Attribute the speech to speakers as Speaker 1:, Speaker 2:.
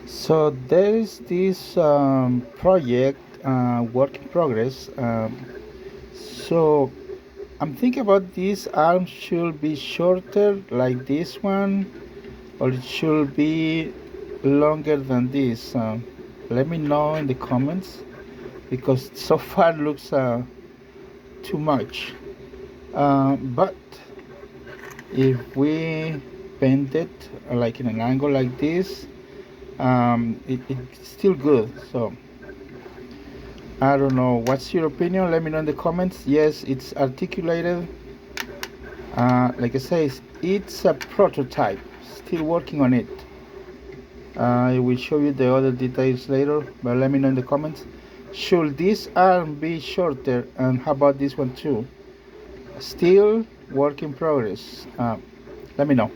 Speaker 1: So there is this project, work in progress. So I'm thinking about this arm should be shorter like this one, or it should be longer than this. Let me know in the comments because so far looks too much. But if we bend it like in an angle like this, it's still good. So I don't know. What's your opinion? Let me know in the comments. Yes, it's articulated. Like I say, it's a prototype. Still working on it. I will show you the other details later, but let me know in the comments. Should this arm be shorter? And how about this one too? Still work in progress. Let me know.